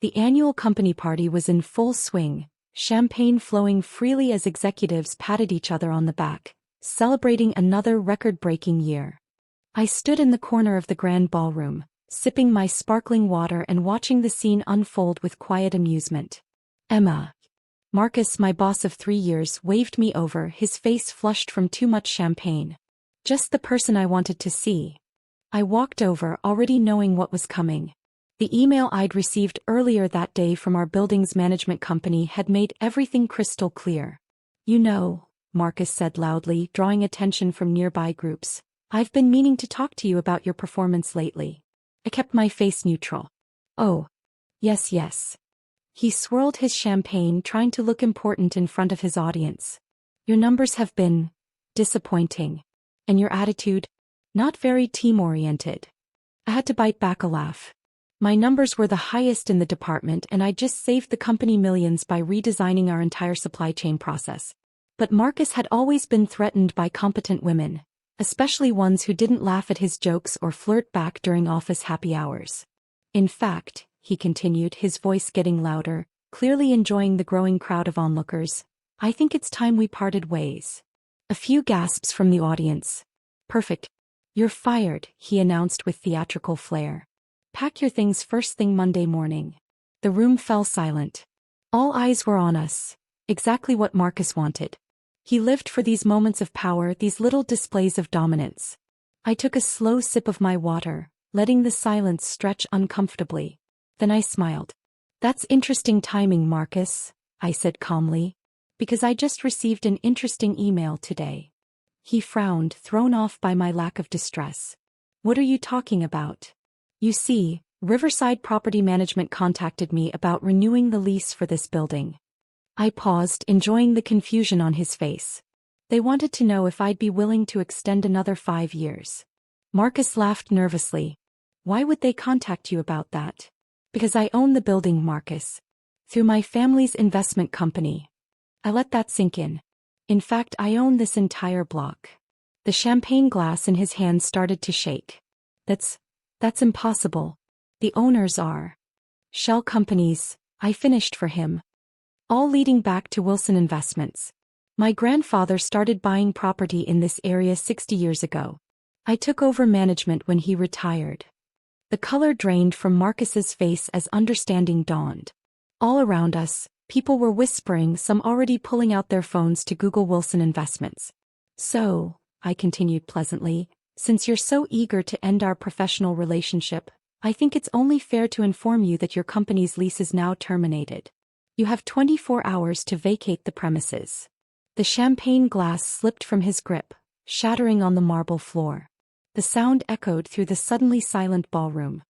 The annual company party was in full swing, champagne flowing freely as executives patted each other on the back, celebrating another record-breaking year. I stood in the corner of the grand ballroom, sipping my sparkling water and watching the scene unfold with quiet amusement. Emma. Marcus, my boss of 3 years, waved me over, his face flushed from too much champagne. Just the person I wanted to see. I walked over, already knowing what was coming. The email I'd received earlier that day from our building's management company had made everything crystal clear. "You know," Marcus said loudly, drawing attention from nearby groups, "I've been meaning to talk to you about your performance lately." I kept my face neutral. "Oh. Yes. He swirled his champagne, trying to look important in front of his audience. "Your numbers have been disappointing. And your attitude? Not very team-oriented." I had to bite back a laugh. My numbers were the highest in the department and I just saved the company millions by redesigning our entire supply chain process. But Marcus had always been threatened by competent women, especially ones who didn't laugh at his jokes or flirt back during office happy hours. "In fact," he continued, his voice getting louder, clearly enjoying the growing crowd of onlookers, "I think it's time we parted ways." A few gasps from the audience. "Perfect. You're fired," he announced with theatrical flair. "Pack your things first thing Monday morning." The room fell silent. All eyes were on us. Exactly what Marcus wanted. He lived for these moments of power, these little displays of dominance. I took a slow sip of my water, letting the silence stretch uncomfortably. Then I smiled. "That's interesting timing, Marcus," I said calmly, "because I just received an interesting email today." He frowned, thrown off by my lack of distress. "What are you talking about?" "You see, Riverside Property Management contacted me about renewing the lease for this building." I paused, enjoying the confusion on his face. "They wanted to know if I'd be willing to extend another 5 years. Marcus laughed nervously. "Why would they contact you about that?" "Because I own the building, Marcus. Through my family's investment company." I let that sink in. "In fact, I own this entire block." The champagne glass in his hand started to shake. That's impossible. The owners are shell companies," I finished for him. "All leading back to Wilson Investments. My grandfather started buying property in this area 60 years ago. I took over management when he retired." The color drained from Marcus's face as understanding dawned. All around us, people were whispering, some already pulling out their phones to Google Wilson Investments. "So," I continued pleasantly, "since you're so eager to end our professional relationship, I think it's only fair to inform you that your company's lease is now terminated. You have 24 hours to vacate the premises." The champagne glass slipped from his grip, shattering on the marble floor. The sound echoed through the suddenly silent ballroom.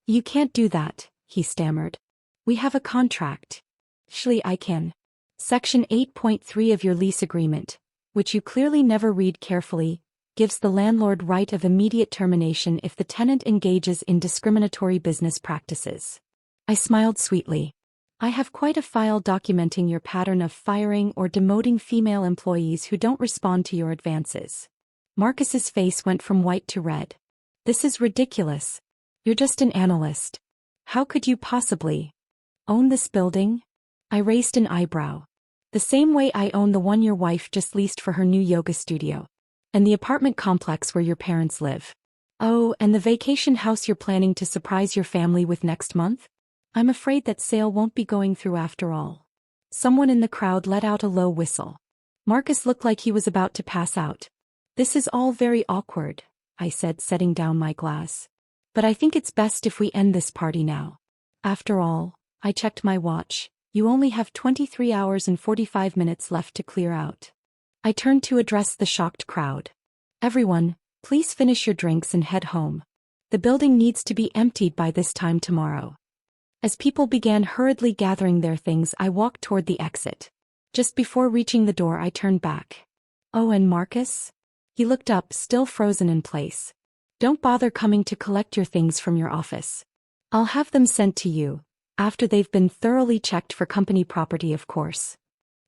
"You can't do that," he stammered. "We have a contract." "Surely I can. Section 8.3 of your lease agreement, which you clearly never read carefully, gives the landlord right of immediate termination if the tenant engages in discriminatory business practices." I smiled sweetly. "I have quite a file documenting your pattern of firing or demoting female employees who don't respond to your advances." Marcus's face went from white to red. "This is ridiculous. You're just an analyst. How could you possibly own this building?" I raised an eyebrow. "The same way I own the one your wife just leased for her new yoga studio. And the apartment complex where your parents live. Oh, and the vacation house you're planning to surprise your family with next month? I'm afraid that sale won't be going through after all." Someone in the crowd let out a low whistle. Marcus looked like he was about to pass out. "This is all very awkward," I said, setting down my glass. "But I think it's best if we end this party now. After all," I checked my watch, "you only have 23 hours and 45 minutes left to clear out." I turned to address the shocked crowd. "Everyone, please finish your drinks and head home. The building needs to be emptied by this time tomorrow." As people began hurriedly gathering their things, I walked toward the exit. Just before reaching the door, I turned back. "Oh, and Marcus?" He looked up, still frozen in place. "Don't bother coming to collect your things from your office. I'll have them sent to you, after they've been thoroughly checked for company property, of course."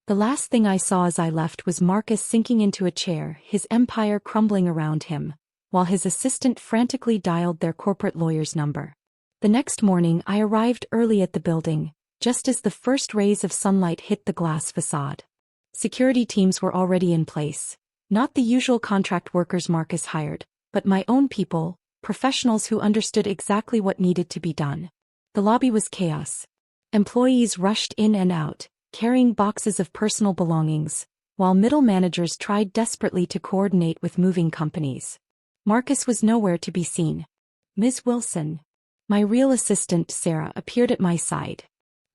The last thing I saw as I left was Marcus sinking into a chair, his empire crumbling around him, while his assistant frantically dialed their corporate lawyer's number. The next morning I arrived early at the building, just as the first rays of sunlight hit the glass facade. Security teams were already in place. Not the usual contract workers Marcus hired, but my own people, professionals who understood exactly what needed to be done. The lobby was chaos. Employees rushed in and out, carrying boxes of personal belongings, while middle managers tried desperately to coordinate with moving companies. Marcus was nowhere to be seen. Ms. Wilson, my real assistant Sarah, appeared at my side.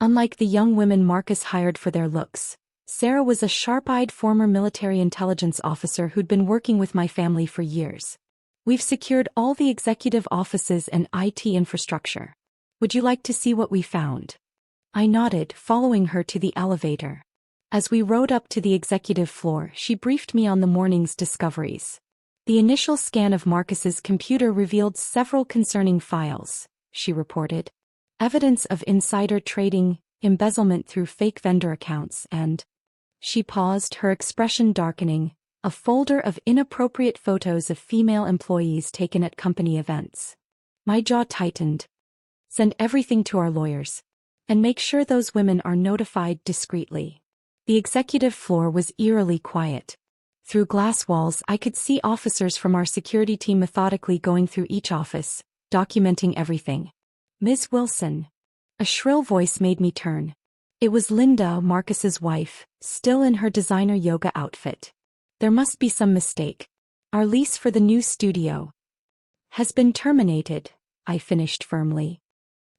Unlike the young women Marcus hired for their looks, Sarah was a sharp-eyed former military intelligence officer who'd been working with my family for years. We've secured all the executive offices and IT infrastructure. Would you like to see what we found? I nodded, following her to the elevator. As we rode up to the executive floor, she briefed me on the morning's discoveries. The initial scan of Marcus's computer revealed several concerning files, she reported. Evidence of insider trading, embezzlement through fake vendor accounts, and... She paused, her expression darkening. A folder of inappropriate photos of female employees taken at company events. My jaw tightened. Send everything to our lawyers. And make sure those women are notified discreetly. The executive floor was eerily quiet. Through glass walls I could see officers from our security team methodically going through each office, documenting everything. Ms. Wilson. A shrill voice made me turn. It was Linda, Marcus's wife, still in her designer yoga outfit. There must be some mistake. Our lease for the new studio has been terminated, I finished firmly.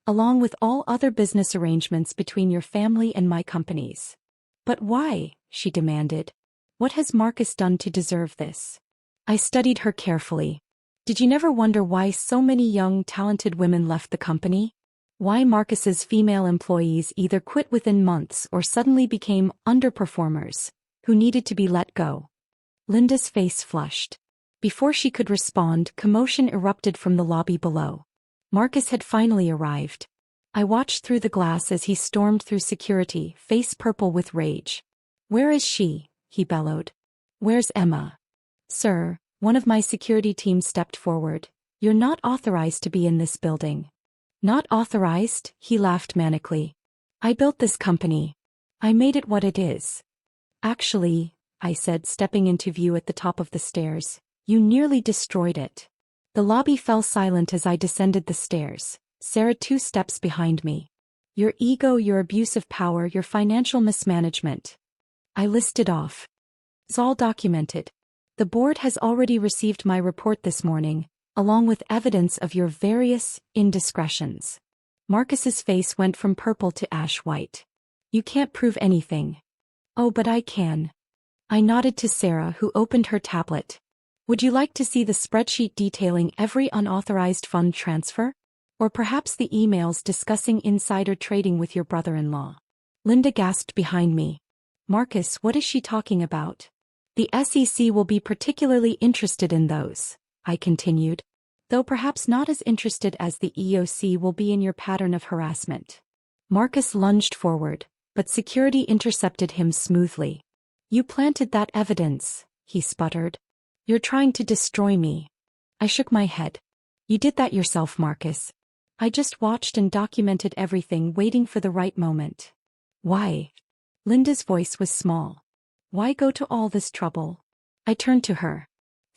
Along with all other business arrangements between your family and my companies. But why? She demanded. What has Marcus done to deserve this? I studied her carefully. Did you never wonder why so many young, talented women left the company? Why Marcus's female employees either quit within months or suddenly became underperformers, who needed to be let go? Linda's face flushed. Before she could respond, commotion erupted from the lobby below. Marcus had finally arrived. I watched through the glass as he stormed through security, face purple with rage. Where is she? He bellowed. Where's Emma? Sir, one of my security team stepped forward. You're not authorized to be in this building. Not authorized? He laughed manically. I built this company. I made it what it is. Actually, I said, stepping into view at the top of the stairs, you nearly destroyed it. The lobby fell silent as I descended the stairs, Sarah 2 steps behind me. Your ego, your abuse of power, your financial mismanagement. I listed off. It's all documented. The board has already received my report this morning, along with evidence of your various indiscretions. Marcus's face went from purple to ash white. You can't prove anything. Oh, but I can. I nodded to Sarah, who opened her tablet. Would you like to see the spreadsheet detailing every unauthorized fund transfer? Or perhaps the emails discussing insider trading with your brother-in-law? Linda gasped behind me. Marcus, what is she talking about? The SEC will be particularly interested in those, I continued. Though perhaps not as interested as the EOC will be in your pattern of harassment. Marcus lunged forward, but security intercepted him smoothly. You planted that evidence, he sputtered. You're trying to destroy me. I shook my head. You did that yourself, Marcus. I just watched and documented everything, waiting for the right moment. Why? Linda's voice was small. Why go to all this trouble? I turned to her.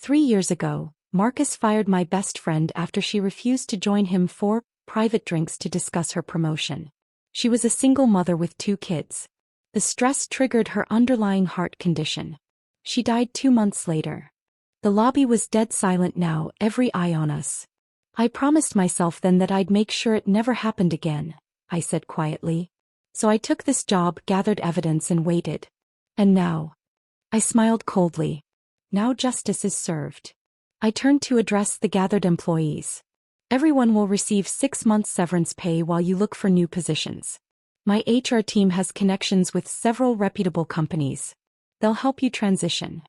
3 years ago, Marcus fired my best friend after she refused to join him for private drinks to discuss her promotion. She was a single mother with 2 kids. The stress triggered her underlying heart condition. She died 2 months later. The lobby was dead silent now, every eye on us. I promised myself then that I'd make sure it never happened again, I said quietly. So I took this job, gathered evidence and waited. And now? I smiled coldly. Now justice is served. I turned to address the gathered employees. Everyone will receive 6 months severance pay while you look for new positions. My HR team has connections with several reputable companies. They'll help you transition.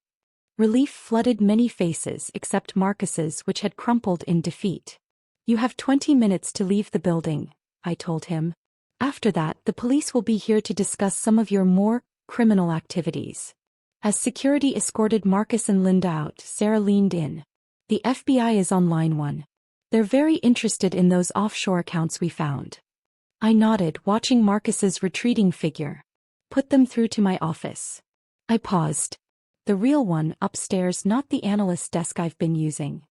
Relief flooded many faces except Marcus's, which had crumpled in defeat. You have 20 minutes to leave the building, I told him. After that, the police will be here to discuss some of your more criminal activities. As security escorted Marcus and Linda out, Sarah leaned in. The FBI is on line 1. They're very interested in those offshore accounts we found. I nodded, watching Marcus's retreating figure. Put them through to my office. I paused. The real one, upstairs, not the analyst desk I've been using.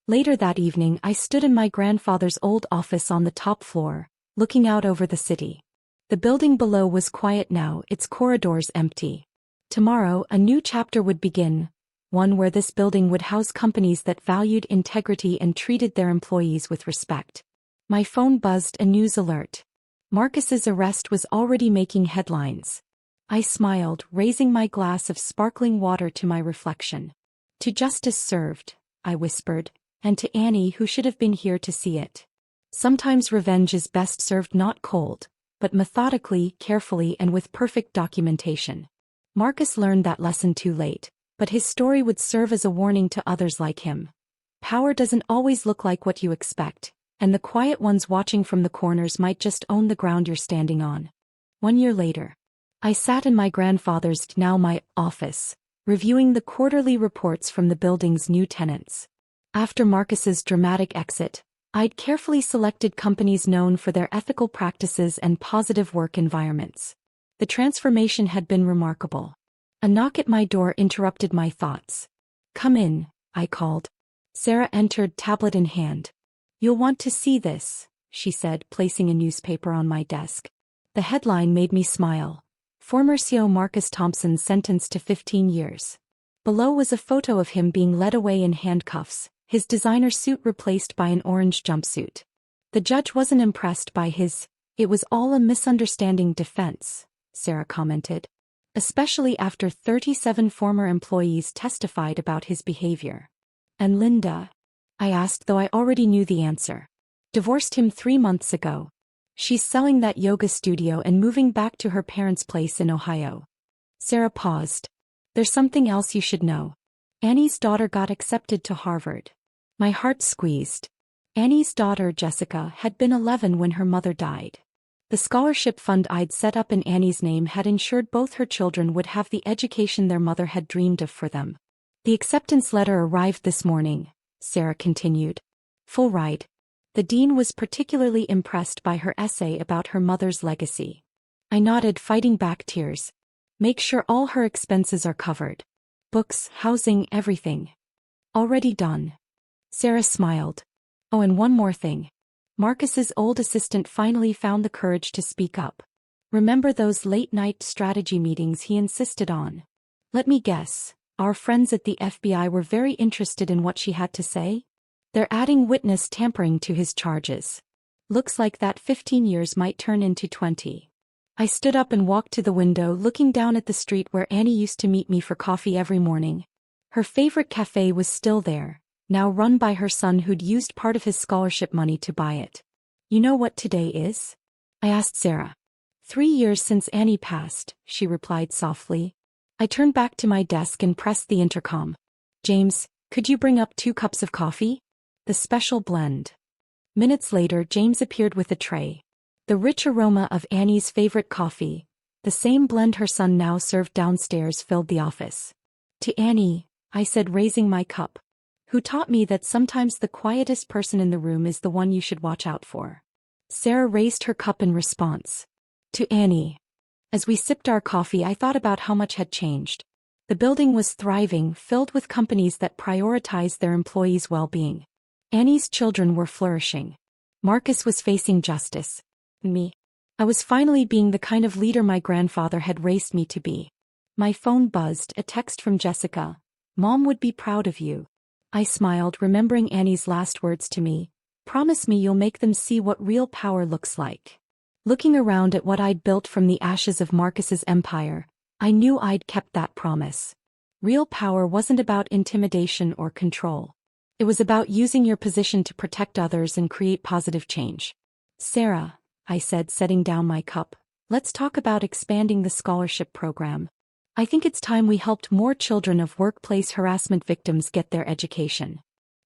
Later that evening, I stood in my grandfather's old office on the top floor, looking out over the city. The building below was quiet now, its corridors empty. Tomorrow, a new chapter would begin, one where this building would house companies that valued integrity and treated their employees with respect. My phone buzzed, a news alert. Marcus's arrest was already making headlines. I smiled, raising my glass of sparkling water to my reflection. To justice served, I whispered, and to Annie, who should have been here to see it. Sometimes revenge is best served not cold, but methodically, carefully, and with perfect documentation. Marcus learned that lesson too late, but his story would serve as a warning to others like him. Power doesn't always look like what you expect, and the quiet ones watching from the corners might just own the ground you're standing on. 1 year later, I sat in my grandfather's, now my, office, reviewing the quarterly reports from the building's new tenants. After Marcus's dramatic exit, I'd carefully selected companies known for their ethical practices and positive work environments. The transformation had been remarkable. A knock at my door interrupted my thoughts. "Come in," I called. Sarah entered, tablet in hand. "You'll want to see this," she said, placing a newspaper on my desk. The headline made me smile. Former CEO Marcus Thompson sentenced to 15 years. Below was a photo of him being led away in handcuffs, his designer suit replaced by an orange jumpsuit. The judge wasn't impressed by his "it was all a misunderstanding" defense, Sarah commented. Especially after 37 former employees testified about his behavior. "And Linda?" I asked, though I already knew the answer. "Divorced him 3 months ago. She's selling that yoga studio and moving back to her parents' place in Ohio." Sarah paused. "There's something else you should know. Annie's daughter got accepted to Harvard." My heart squeezed. Annie's daughter, Jessica, had been 11 when her mother died. The scholarship fund I'd set up in Annie's name had ensured both her children would have the education their mother had dreamed of for them. "The acceptance letter arrived this morning," Sarah continued. "Full ride." The dean was particularly impressed by her essay about her mother's legacy. I nodded, fighting back tears. "Make sure all her expenses are covered. Books, housing, everything. Already done." Sarah smiled. "Oh, and one more thing. Marcus's old assistant finally found the courage to speak up. Remember those late-night strategy meetings he insisted on? Let me guess, our friends at the FBI were very interested in what she had to say? They're adding witness tampering to his charges. Looks like that 15 years might turn into 20. I stood up and walked to the window, looking down at the street where Annie used to meet me for coffee every morning. Her favorite cafe was still there, now run by her son who'd used part of his scholarship money to buy it. "You know what today is?" I asked Sarah. 3 years since Annie passed," she replied softly. I turned back to my desk and pressed the intercom. "James, could you bring up 2 cups of coffee? The special blend." Minutes later, James appeared with a tray. The rich aroma of Annie's favorite coffee, the same blend her son now served downstairs, filled the office. "To Annie," I said, raising my cup, "who taught me that sometimes the quietest person in the room is the one you should watch out for." Sarah raised her cup in response. "To Annie." As we sipped our coffee, I thought about how much had changed. The building was thriving, filled with companies that prioritized their employees' well-being. Annie's children were flourishing. Marcus was facing justice. Me. I was finally being the kind of leader my grandfather had raised me to be. My phone buzzed, a text from Jessica. "Mom would be proud of you." I smiled, remembering Annie's last words to me. "Promise me you'll make them see what real power looks like." Looking around at what I'd built from the ashes of Marcus's empire, I knew I'd kept that promise. Real power wasn't about intimidation or control. It was about using your position to protect others and create positive change. "Sarah," I said, setting down my cup, "let's talk about expanding the scholarship program. I think it's time we helped more children of workplace harassment victims get their education."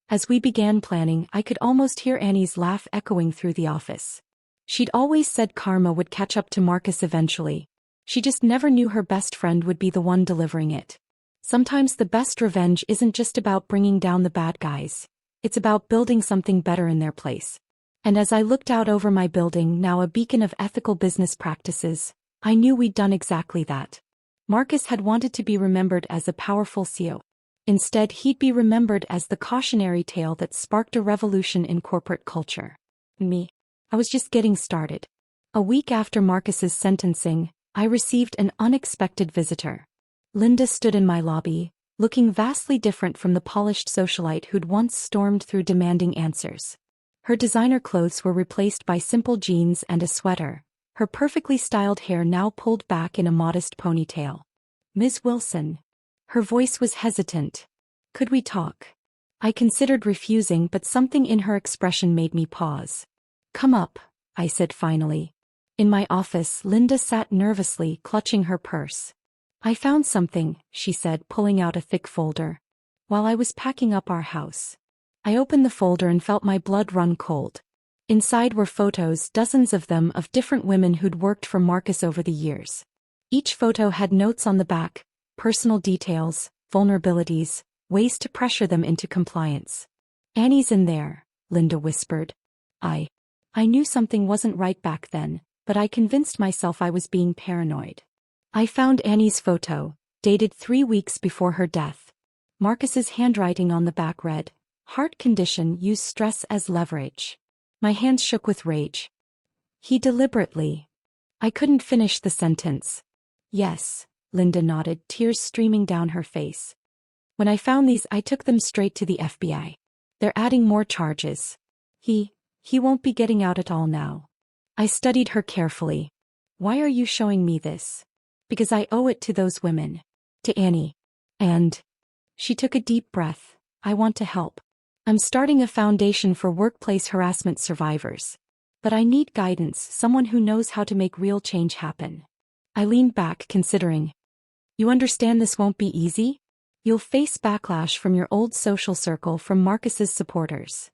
As we began planning, I could almost hear Annie's laugh echoing through the office. She'd always said karma would catch up to Marcus eventually. She just never knew her best friend would be the one delivering it. Sometimes the best revenge isn't just about bringing down the bad guys. It's about building something better in their place. And as I looked out over my building, now a beacon of ethical business practices, I knew we'd done exactly that. Marcus had wanted to be remembered as a powerful CEO. Instead, he'd be remembered as the cautionary tale that sparked a revolution in corporate culture. Me? I was just getting started. A week after Marcus's sentencing, I received an unexpected visitor. Linda stood in my lobby, looking vastly different from the polished socialite who'd once stormed through demanding answers. Her designer clothes were replaced by simple jeans and a sweater, her perfectly styled hair now pulled back in a modest ponytail. "Ms. Wilson." Her voice was hesitant. "Could we talk?" I considered refusing, but something in her expression made me pause. "Come up," I said finally. In my office, Linda sat nervously, clutching her purse. "I found something," she said, pulling out a thick folder. "While I was packing up our house." I opened the folder and felt my blood run cold. Inside were photos, dozens of them, of different women who'd worked for Marcus over the years. Each photo had notes on the back, personal details, vulnerabilities, ways to pressure them into compliance. "Annie's in there," Linda whispered. I knew something wasn't right back then, but I convinced myself I was being paranoid. I found Annie's photo, dated 3 weeks before her death. Marcus's handwriting on the back read, "Heart condition, use stress as leverage." My hands shook with rage. "He deliberately..." I couldn't finish the sentence. "Yes," Linda nodded, tears streaming down her face. "When I found these, I took them straight to the FBI. They're adding more charges. He won't be getting out at all now." I studied her carefully. "Why are you showing me this?" "Because I owe it to those women. To Annie. And..." She took a deep breath. "I want to help. I'm starting a foundation for workplace harassment survivors. But I need guidance, someone who knows how to make real change happen." I leaned back, considering. "You understand this won't be easy? You'll face backlash from your old social circle, from Marcus's supporters."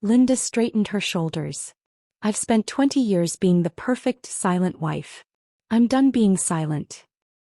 Linda straightened her shoulders. "I've spent 20 years being the perfect silent wife. I'm done being silent.